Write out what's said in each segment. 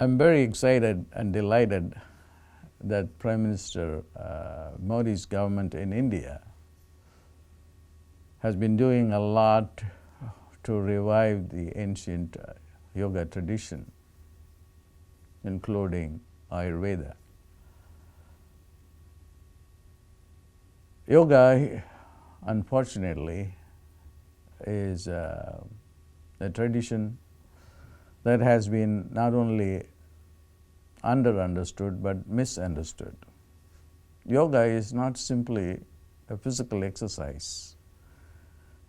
I'm very excited and delighted that Prime Minister Modi's government in India has been doing a lot to revive the ancient yoga tradition, including Ayurveda. Yoga, unfortunately, is a tradition that has been not only understood but misunderstood. Yoga is not simply a physical exercise,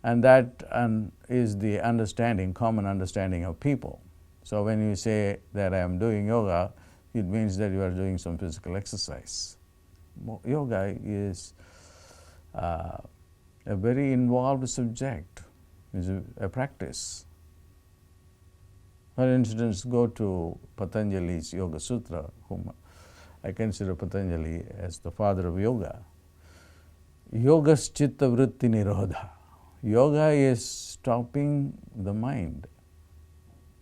and that is the common understanding of people. So when you say that I am doing yoga, it means that you are doing some physical exercise. Yoga is a very involved subject, is a practice. For instance, go to Patanjali's Yoga Sutra, whom I consider Patanjali as the father of yoga. Yogas chitta vritti nirodha. Yoga is stopping the mind.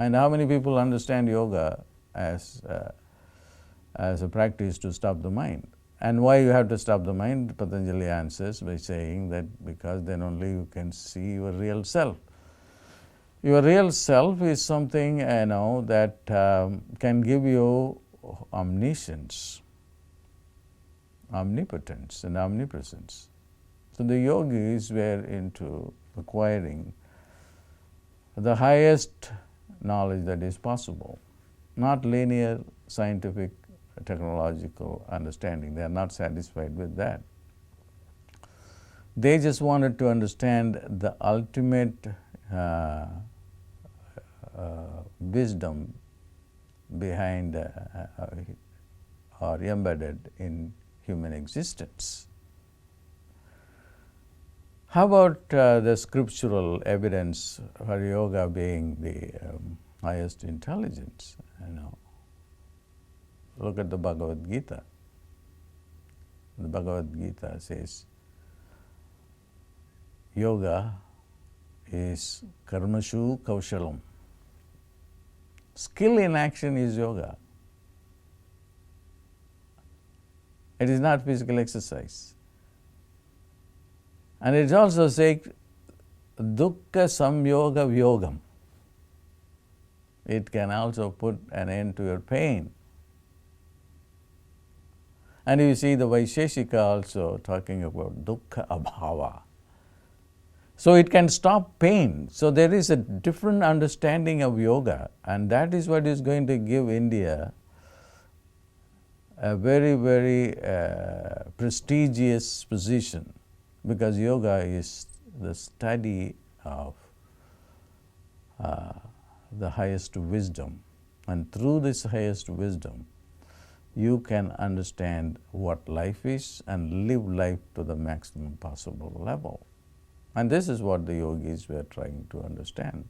And how many people understand yoga as a practice to stop the mind? And why you have to stop the mind? Patanjali answers by saying that because then only you can see your real self. Your real self is something that can give you omniscience, omnipotence, and omnipresence. So the yogis were into acquiring the highest knowledge that is possible, not linear scientific technological understanding. They are not satisfied with that. They just wanted to understand the ultimate wisdom behind or embedded in human existence. How about the scriptural evidence for yoga being the highest intelligence? Look at the Bhagavad Gita. The Bhagavad Gita says, yoga is karmashu kaushalam. Skill in action is yoga. It is not physical exercise. And it also says dukkha samyoga vyogam. It can also put an end to your pain. And you see the Vaisheshika also talking about dukkha abhava. So it can stop pain. So there is a different understanding of yoga, and that is what is going to give India a very, very prestigious position, because yoga is the study of the highest wisdom. And through this highest wisdom, you can understand what life is and live life to the maximum possible level. And this is what the yogis were trying to understand.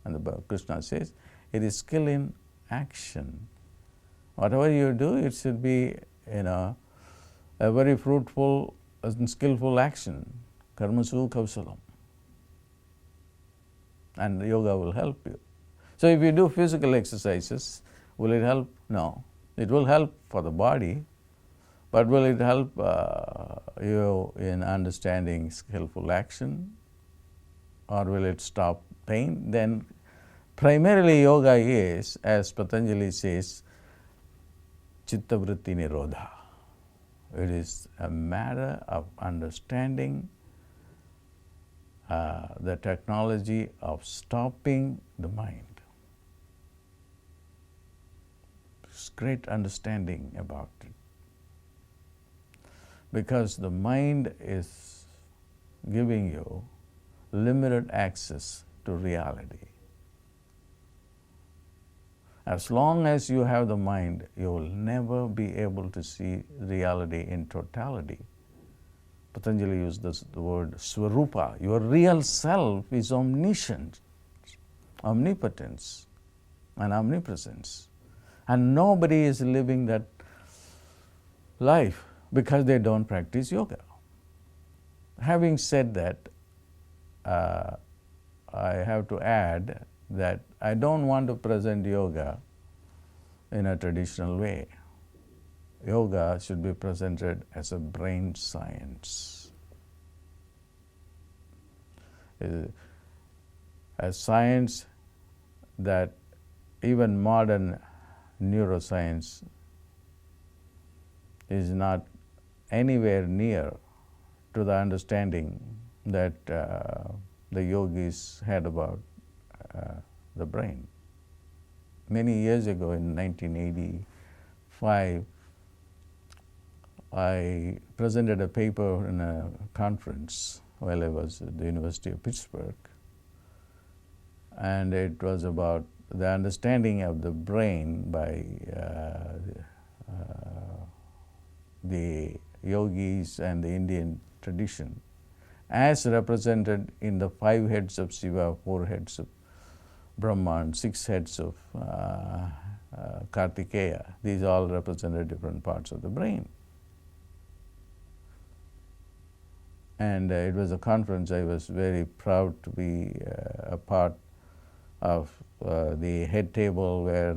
And Krishna says, it is skill in action. Whatever you do, it should be a very fruitful and skillful action. Karmasu kausalam. And yoga will help you. So if you do physical exercises, will it help? No. It will help for the body, but will it help you in understanding skillful action, or will it stop pain? Then primarily yoga is, as Patanjali says, chitta vritti nirodha. It is a matter of understanding the technology of stopping the mind. There's great understanding about it, because the mind is giving you limited access to reality. As long as you have the mind, you will never be able to see reality in totality. Patanjali used the word swarupa. Your real self is omniscient, omnipotence, and omnipresence. And nobody is living that life because they don't practice yoga. Having said that, I have to add that I don't want to present yoga in a traditional way. Yoga should be presented as a brain science, a science that even modern neuroscience is not anywhere near to the understanding that the yogis had about the brain. Many years ago, in 1985, I presented a paper in a conference while I was at the University of Pittsburgh, and it was about the understanding of the brain by the yogis and the Indian tradition as represented in the 5 heads of Shiva, 4 heads of Brahma, and 6 heads of Kartikeya. These all represented different parts of the brain. And it was a conference I was very proud to be a part of. The head table where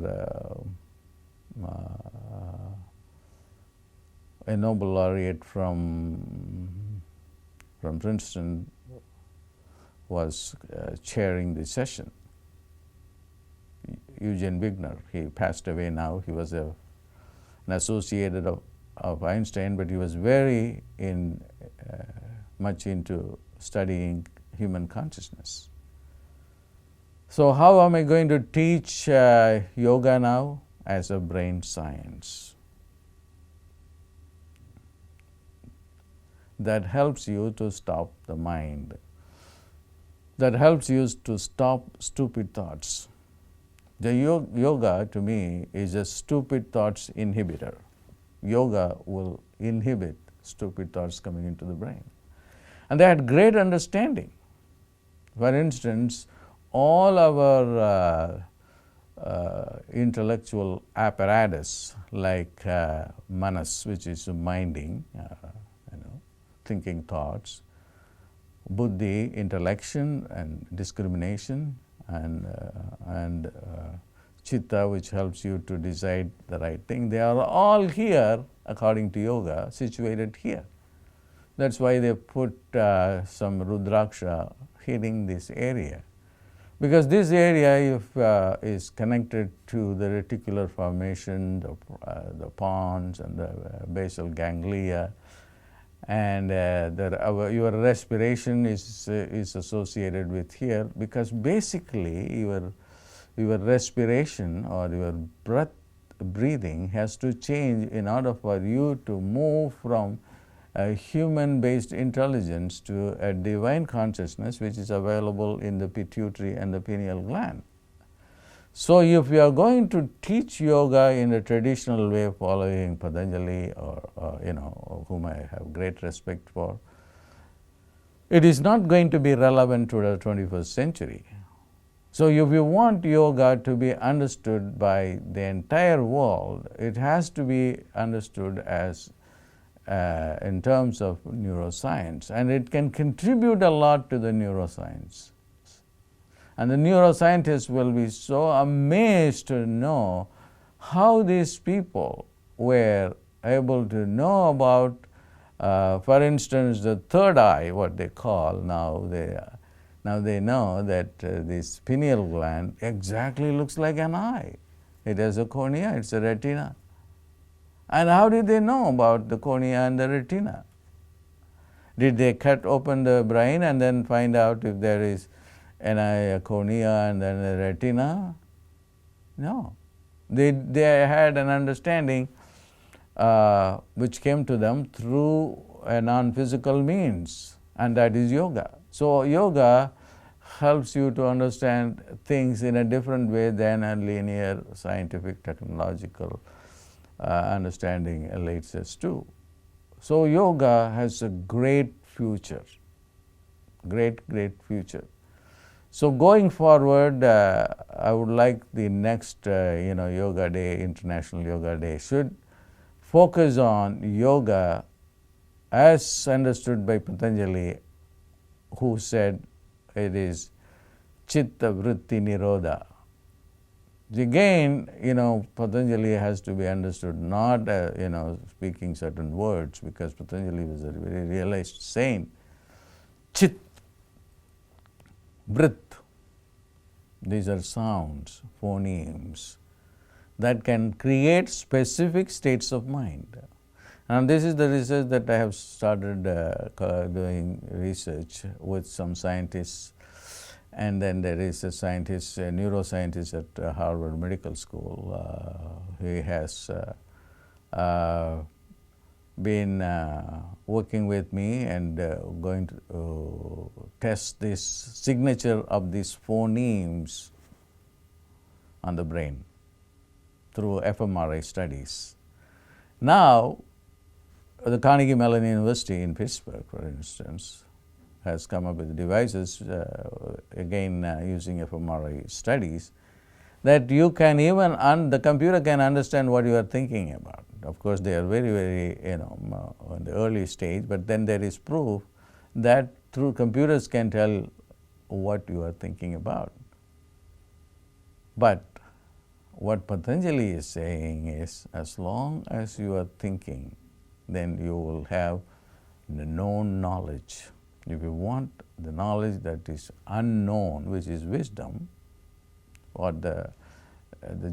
a Nobel laureate from Princeton was chairing the session. Eugene Wigner, he passed away now. He was an associate of Einstein, but he was very much into studying human consciousness. So how am I going to teach yoga now? As a brain science that helps you to stop the mind, that helps you to stop stupid thoughts. The yoga to me is a stupid thoughts inhibitor. Yoga will inhibit stupid thoughts coming into the brain. And they had great understanding. For instance, all our intellectual apparatus like manas, which is minding, thinking thoughts, buddhi, intellection and discrimination, and chitta, which helps you to decide the right thing. They are all here, according to yoga, situated here. That's why they put some rudraksha hitting this area. Because this area is connected to the reticular formation, the pons and the basal ganglia, and your respiration is associated with here, because basically your respiration or your breathing has to change in order for you to move from a human-based intelligence to a divine consciousness, which is available in the pituitary and the pineal gland. So if you are going to teach yoga in a traditional way, following Patanjali or whom I have great respect for, it is not going to be relevant to the 21st century. So if you want yoga to be understood by the entire world, it has to be understood as in terms of neuroscience, and it can contribute a lot to the neuroscience. And the neuroscientists will be so amazed to know how these people were able to know about, for instance, the third eye, what they call now they know that this pineal gland exactly looks like an eye. It has a cornea, it's a retina. And how did they know about the cornea and the retina? Did they cut open the brain and then find out if there is an eye, a cornea, and then a retina? No. They had an understanding which came to them through a non-physical means, and that is yoga. So yoga helps you to understand things in a different way than a linear scientific technological understanding leads us to. So yoga has a great future, great future. So going forward, I would like the next Yoga Day, International Yoga Day, should focus on yoga as understood by Patanjali, who said it is chitta vritti nirodha. Again, Patanjali has to be understood not, speaking certain words, because Patanjali was a very realized saint. Chit, Brit, these are sounds, phonemes, that can create specific states of mind. And this is the research that I have started doing research with some scientists. And then there is a scientist, a neuroscientist at Harvard Medical School. He has been working with me and going to test this signature of these phonemes on the brain through fMRI studies. Now, the Carnegie Mellon University in Pittsburgh, for instance, has come up with devices, again using fMRI studies, that you can even, the computer can understand what you are thinking about. Of course, they are very, very, in the early stage, but then there is proof that through computers can tell what you are thinking about. But what Patanjali is saying is, as long as you are thinking, then you will have the known knowledge. If you want the knowledge that is unknown, which is wisdom, what the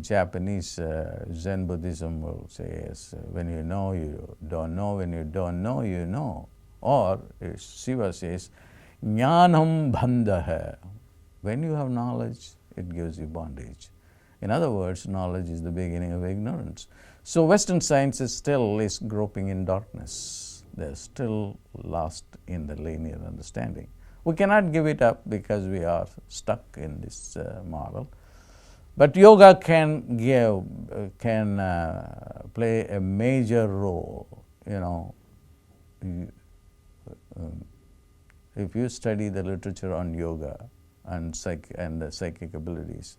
Japanese Zen Buddhism will say is, when you know, you don't know. When you don't know, you know. Or Shiva says, Jnanam bandha. When you have knowledge, it gives you bondage. In other words, knowledge is the beginning of ignorance. So Western science still is groping in darkness. They're still lost in the linear understanding. We cannot give it up because we are stuck in this model. But yoga can play a major role. If you study the literature on yoga and the psychic abilities,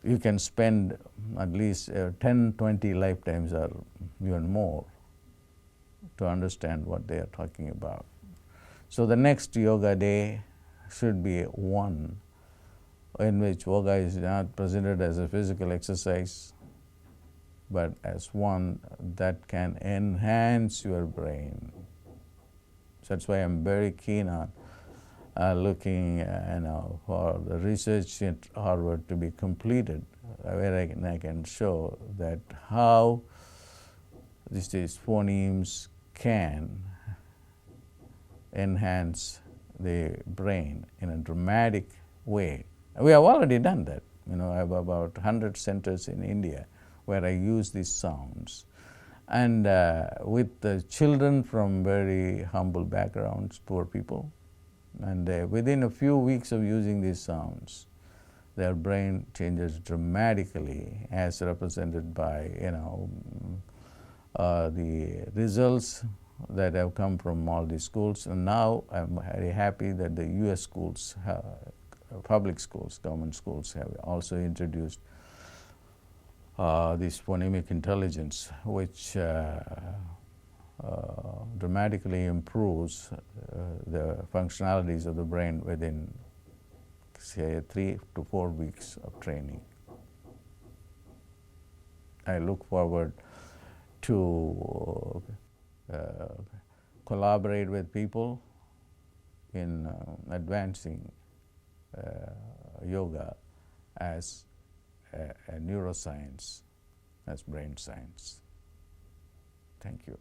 you can spend at least 10, 20 lifetimes or even more to understand what they are talking about. So the next yoga day should be one in which yoga is not presented as a physical exercise, but as one that can enhance your brain. So that's why I'm very keen on looking for the research at Harvard to be completed, where I can show that how these phonemes can enhance the brain in a dramatic way. We have already done that. I have about 100 centers in India where I use these sounds. And with the children from very humble backgrounds, poor people, and within a few weeks of using these sounds, their brain changes dramatically, as represented by the results that have come from all these schools. And now I'm very happy that the U.S. schools, public schools, government schools, have also introduced this phonemic intelligence, which dramatically improves the functionalities of the brain within, say, 3 to 4 weeks of training. I look forward to collaborate with people in advancing yoga as a neuroscience, as brain science. Thank you.